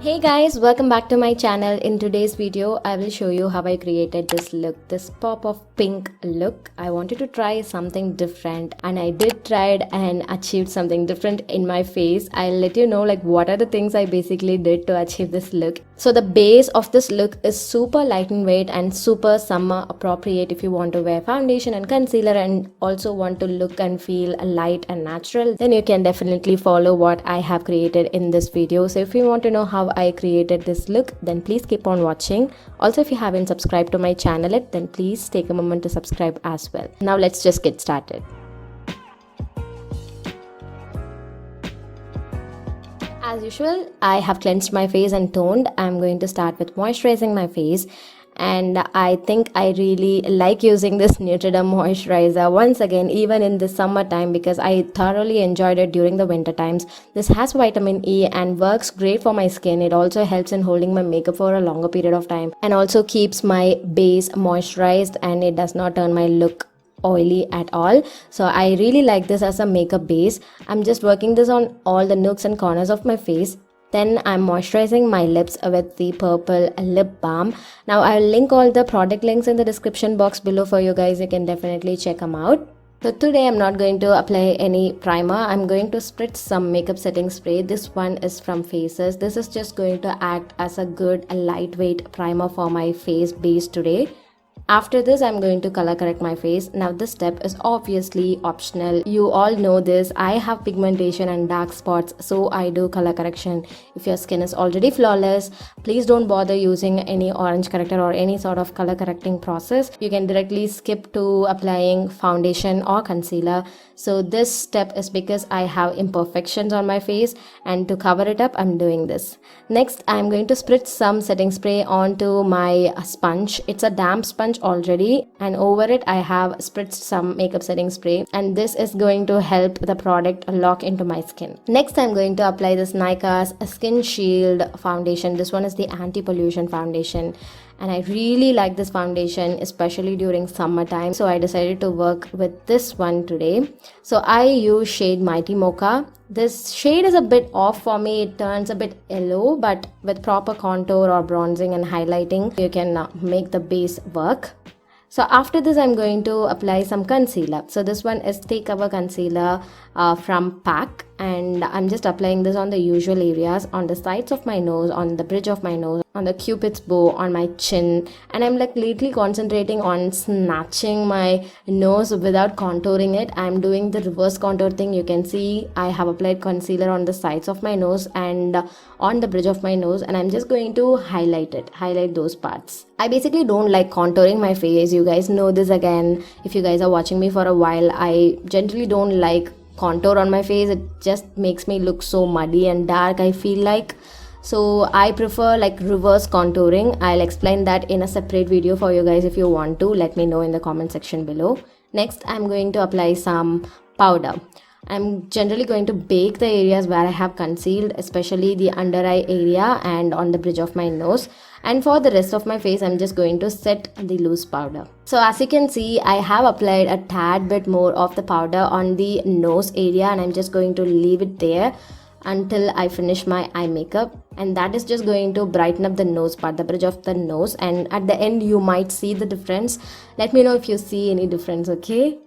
Hey guys, welcome back to my channel. In today's video, I will show you how I created this look, this pop of pink look. I wanted to try something different and I did try it and achieved something different in my face. I'll let you know like what are the things I basically did to achieve this look. So the base of this look is super light in weight and super summer appropriate if you want to wear foundation and concealer and also want to look and feel light and natural. Then you can definitely follow what I have created in this video. So if you want to know how I created this look, then please keep on watching. Also, if you haven't subscribed to my channel yet, then please take a moment to subscribe as well. Now let's just get started. As usual, I have cleansed my face and toned. I'm going to start with moisturizing my face. And I think I really like using this Neutridrem moisturizer once again even in the summertime because I thoroughly enjoyed it during the winter times. This has vitamin E and works great for my skin. It also helps in holding my makeup for a longer period of time and also keeps my base moisturized and it does not turn my look oily at all. So I really like this as a makeup base. I'm just working this on all the nooks and corners of my face. Then I'm moisturizing my lips with the purple lip balm. Now I'll link all the product links in the description box below for you guys. You can definitely check them out. So today I'm not going to apply any primer. I'm going to spritz some makeup setting spray. This one is from Faces. This is just going to act as a good lightweight primer for my face base today. After this, I'm going to color correct my face. Now this step is obviously optional. You all know this. I have pigmentation and dark spots, so I do color correction. If your skin is already flawless, please don't bother using any orange corrector or any sort of color correcting process. You can directly skip to applying foundation or concealer. So this step is because I have imperfections on my face and to cover it up, I'm doing this. Next, I'm going to spritz some setting spray onto my sponge. It's a damp sponge already and over it I have spritzed some makeup setting spray and this is going to help the product lock into my skin. Next, I'm going to apply this Nykaa's Skin Shield foundation. This one is the anti-pollution foundation and I really like this foundation especially during summertime, so I decided to work with this one today. So I use shade Mighty Mocha. This shade is a bit off for me. It turns a bit yellow, but with proper contour or bronzing and highlighting you can make the base work. So after this I'm going to apply some concealer. So this one is Stay Cover Concealer from PAC and I'm just applying this on the usual areas, on the sides of my nose, on the bridge of my nose, on the cupid's bow, on my chin, and I'm like lately concentrating on snatching my nose without contouring it. I'm doing the reverse contour thing. You can see I have applied concealer on the sides of my nose and on the bridge of my nose and I'm just going to highlight those parts. I basically don't like contouring my face. You guys know this again. If you guys are watching me for a while, I generally don't like contour on my face. It just makes me look so muddy and dark, I feel like. So I prefer like reverse contouring. I'll explain that in a separate video for you guys. If you want to, let me know in the comment section below. Next, I'm going to apply some powder. I'm generally going to bake the areas where I have concealed, especially the under eye area and on the bridge of my nose. And for the rest of my face, I'm just going to set the loose powder. So as you can see, I have applied a tad bit more of the powder on the nose area and I'm just going to leave it there until I finish my eye makeup, and that is just going to brighten up the nose part, the bridge of the nose, and at the end you might see the difference. Let me know if you see any difference, okay?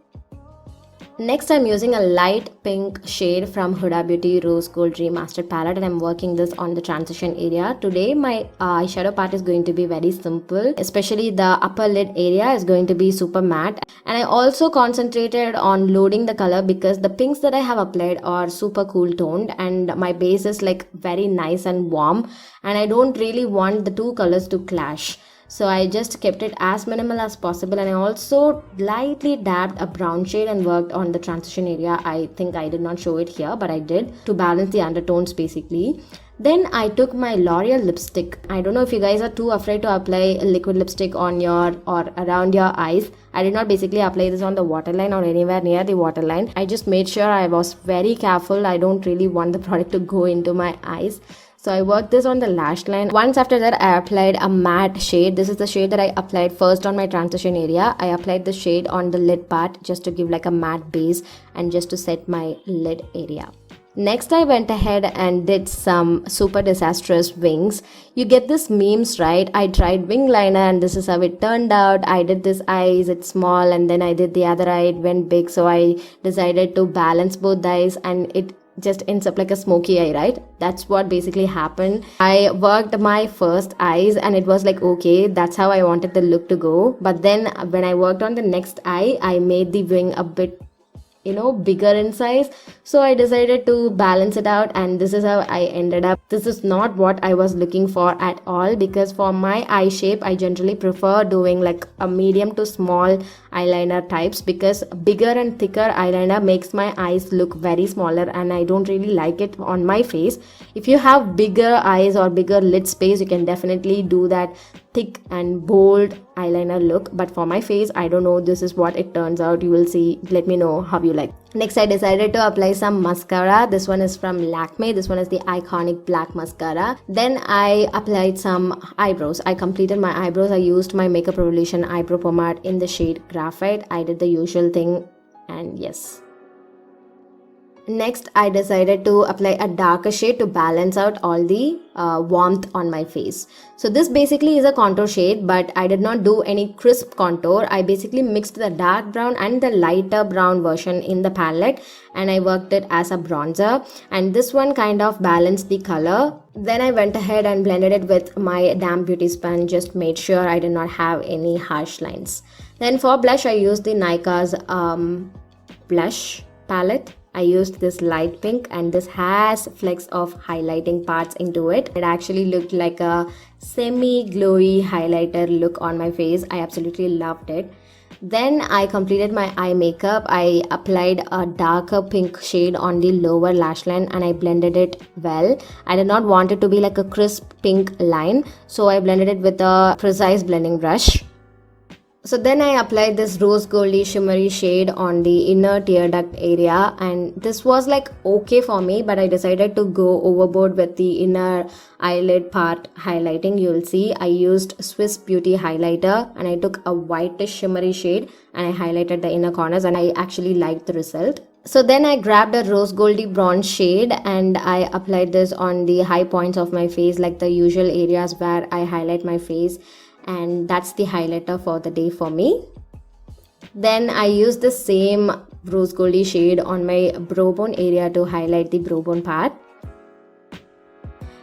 Next, I'm using a light pink shade from Huda Beauty Rose Gold Remastered palette and I'm working this on the transition area. Today, my eyeshadow part is going to be very simple, especially the upper lid area is going to be super matte. And I also concentrated on loading the color because the pinks that I have applied are super cool toned and my base is like very nice and warm and I don't really want the two colors to clash. So I just kept it as minimal as possible and I also lightly dabbed a brown shade and worked on the transition area. I think I did not show it here, but I did to balance the undertones basically. Then I took my Loreal lipstick. I don't know if you guys are too afraid to apply liquid lipstick on your or around your eyes. I did not basically apply this on the waterline or anywhere near the waterline. I just made sure I was very careful. I don't really want the product to go into my eyes. So I worked this on the lash line. Once after that, I applied a matte shade. This is the shade that I applied first on my transition area. I applied the shade on the lid part just to give like a matte base and just to set my lid area. Next, I went ahead and did some super disastrous wings. You get this memes, right? I tried wing liner and this is how it turned out. I did this eyes, it's small, and then I did the other eye, it went big. So I decided to balance both eyes and it just ends up like a smoky eye, right? That's what basically happened. I worked my first eyes and it was like, okay, that's how I wanted the look to go. But then when I worked on the next eye, I made the wing a bit, bigger in size. So I decided to balance it out and this is how I ended up. This is not what I was looking for at all, because for my eye shape I generally prefer doing like a medium to small eyeliner types, because bigger and thicker eyeliner makes my eyes look very smaller and I don't really like it on my face. If you have bigger eyes or bigger lid space, you can definitely do that thick and bold eyeliner look, but for my face, I don't know, this is what it turns out. You will see. Let me know how you like. Next, I decided to apply some mascara. This one is from Lakme. This one is the iconic black mascara. Then I applied some eyebrows. I completed my eyebrows. I used my Makeup Revolution eyebrow pomade in the shade Graphite. I did the usual thing, and yes. Next, I decided to apply a darker shade to balance out all the warmth on my face. So this basically is a contour shade, but I did not do any crisp contour. I basically mixed the dark brown and the lighter brown version in the palette and I worked it as a bronzer, and this one kind of balanced the color. Then I went ahead and blended it with my damp beauty sponge, just made sure I did not have any harsh lines. Then for blush, I used the Nykaa's blush palette. I used this light pink and this has flecks of highlighting parts into it. It actually looked like a semi-glowy highlighter look on my face. I absolutely loved it. Then I completed my eye makeup. I applied a darker pink shade on the lower lash line and I blended it well. I did not want it to be like a crisp pink line, so I blended it with a precise blending brush. So then I applied this rose goldy shimmery shade on the inner tear duct area, and this was like okay for me, but I decided to go overboard with the inner eyelid part highlighting. You'll see I used Swiss Beauty highlighter and I took a whitish shimmery shade and I highlighted the inner corners, and I actually liked the result. So then I grabbed a rose goldy bronze shade and I applied this on the high points of my face, like the usual areas where I highlight my face. And that's the highlighter for the day for me. Then I used the same rose goldy shade on my brow bone area to highlight the brow bone part.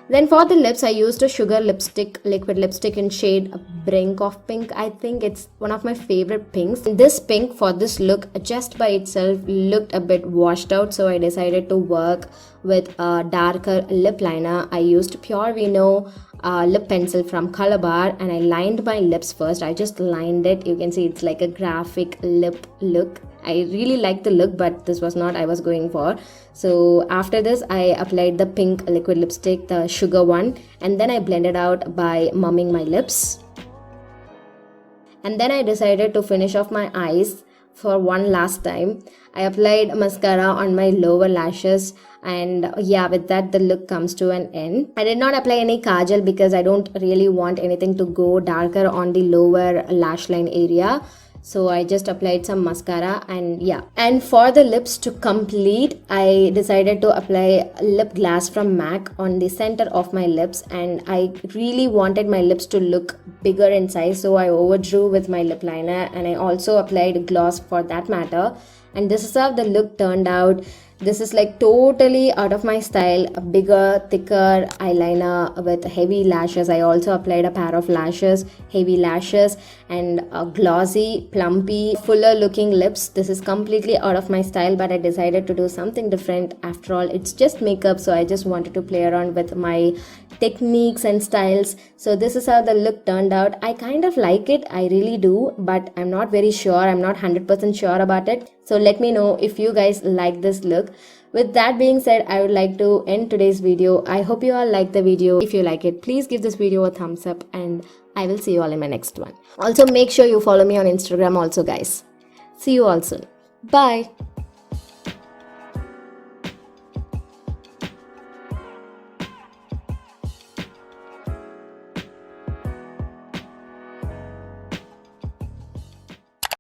Then for the lips, I used a sugar lipstick, liquid lipstick in shade Brink of Pink. I think it's one of my favorite pinks. This pink for this look just by itself looked a bit washed out, so I decided to work with a darker lip liner. I used pure vino lip pencil from Colorbar and I lined my lips first. I just lined it. You can see it's like a graphic lip look. I really like the look, but this was not I was going for. So after this, I applied the pink liquid lipstick, the sugar one, and then I blended out by mumming my lips. And then I decided to finish off my eyes for one last time. I applied mascara on my lower lashes, and yeah, with that the look comes to an end. I did not apply any kajal because I don't really want anything to go darker on the lower lash line area. So I just applied some mascara, and yeah. And for the lips to complete, I decided to apply lip gloss from MAC on the center of my lips, and I really wanted my lips to look bigger in size, so I overdrew with my lip liner, and I also applied gloss for that matter. And this is how the look turned out. This is like totally out of my style, a bigger, thicker eyeliner with heavy lashes. I also applied a pair of lashes, heavy lashes, and a glossy, plumpy, fuller looking lips. This is completely out of my style, but I decided to do something different. After all, it's just makeup, so I just wanted to play around with my techniques and styles. So this is how the look turned out. I kind of like it, I really do, but I'm not very sure. I'm not 100% sure about it. So let me know if you guys like this look. With that being said, I would like to end today's video. I hope you all like the video. If you like it, please give this video a thumbs up, and I will see you all in my next one. Also, make sure you follow me on Instagram also, guys. See you all soon. Bye.